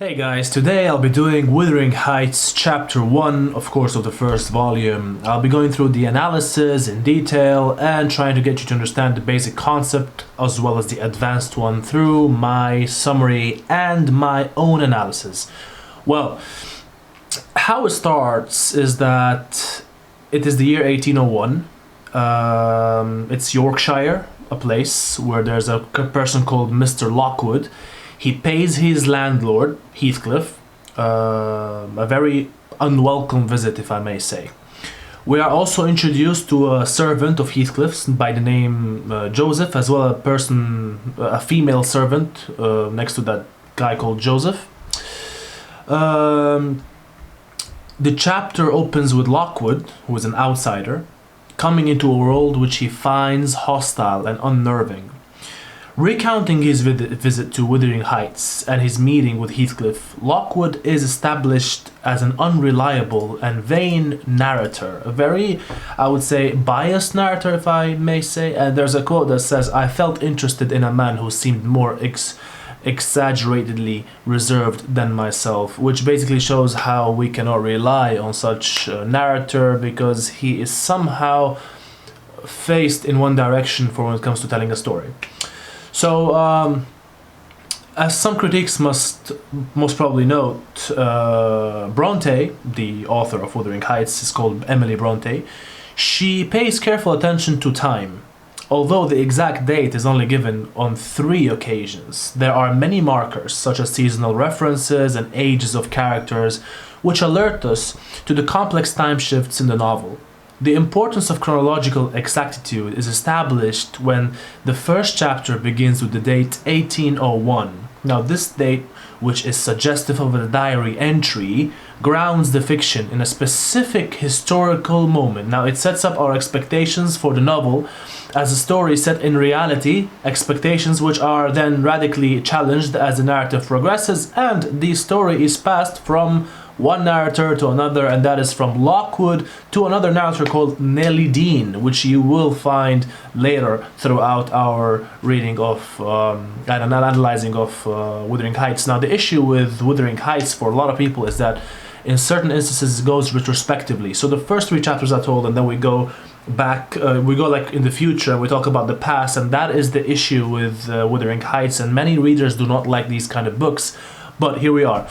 Hey guys, today I'll be doing Wuthering Heights Chapter 1, of course, of the first volume. I'll be going through the analysis in detail and trying to get you to understand the basic concept as well as the advanced one through my summary and my own analysis. Well, how it starts is that it is the year 1801. It's Yorkshire, a place where there's a person called Mr. Lockwood. He pays his landlord, Heathcliff, a very unwelcome visit, if I may say. We are also introduced to a servant of Heathcliff's by the name Joseph, as well as a female servant next to that guy called Joseph. The chapter opens with Lockwood, who is an outsider, coming into a world which he finds hostile and unnerving. Recounting his visit to Wuthering Heights and his meeting with Heathcliff, Lockwood is established as an unreliable and vain narrator. A very, I would say, biased narrator, if I may say. And there's a quote that says, "I felt interested in a man who seemed more exaggeratedly reserved than myself," which basically shows how we cannot rely on such a narrator because he is somehow faced in one direction for when it comes to telling a story. So, as some critics must most probably note, Bronte, the author of Wuthering Heights, is called Emily Bronte. She pays careful attention to time. Although the exact date is only given on 3 occasions, there are many markers, such as seasonal references and ages of characters, which alert us to the complex time shifts in the novel. The importance of chronological exactitude is established when the first chapter begins with the date 1801. Now, this date, which is suggestive of a diary entry, grounds the fiction in a specific historical moment. Now, it sets up our expectations for the novel as a story set in reality, expectations which are then radically challenged as the narrative progresses, and the story is passed from one narrator to another, and that is from Lockwood to another narrator called Nellie Dean, which you will find later throughout our reading of and analyzing of Wuthering Heights. Now, the issue with Wuthering Heights for a lot of people is that in certain instances it goes retrospectively. So the first 3 chapters are told, and then we go back, we go like in the future, and we talk about the past, and that is the issue with Wuthering Heights, and many readers do not like these kind of books, but here we are.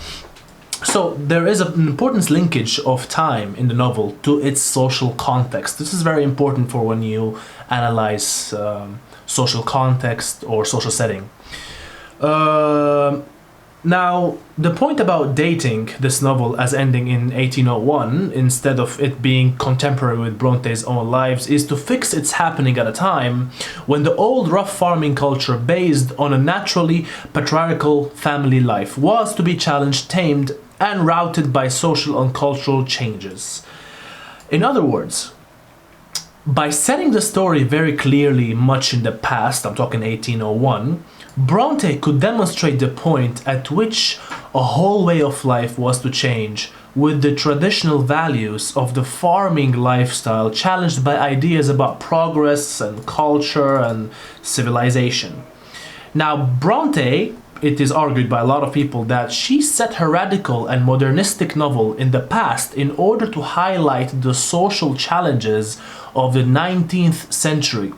So there is an important linkage of time in the novel to its social context. This is very important for when you analyze social context or social setting. Now, the point about dating this novel as ending in 1801 instead of it being contemporary with Bronte's own lives is to fix its happening at a time when the old rough farming culture based on a naturally patriarchal family life was to be challenged, tamed, and routed by social and cultural changes. In other words, by setting the story very clearly much in the past, I'm talking 1801, Bronte could demonstrate the point at which a whole way of life was to change, with the traditional values of the farming lifestyle challenged by ideas about progress and culture and civilization. Now, Bronte, it is argued by a lot of people that she set her radical and modernistic novel in the past in order to highlight the social challenges of the 19th century.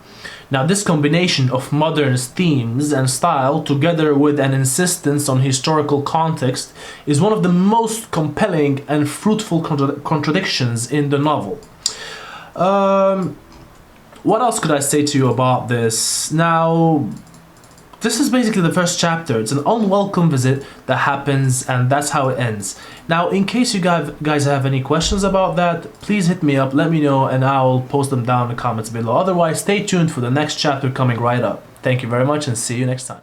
Now, this combination of modern themes and style, together with an insistence on historical context, is one of the most compelling and fruitful contradictions in the novel. What else could I say to you about this? Now, this is basically the first chapter. It's an unwelcome visit that happens, and that's how it ends. Now, in case you guys have any questions about that, please hit me up, let me know, and I'll post them down in the comments below. Otherwise, stay tuned for the next chapter coming right up. Thank you very much, and see you next time.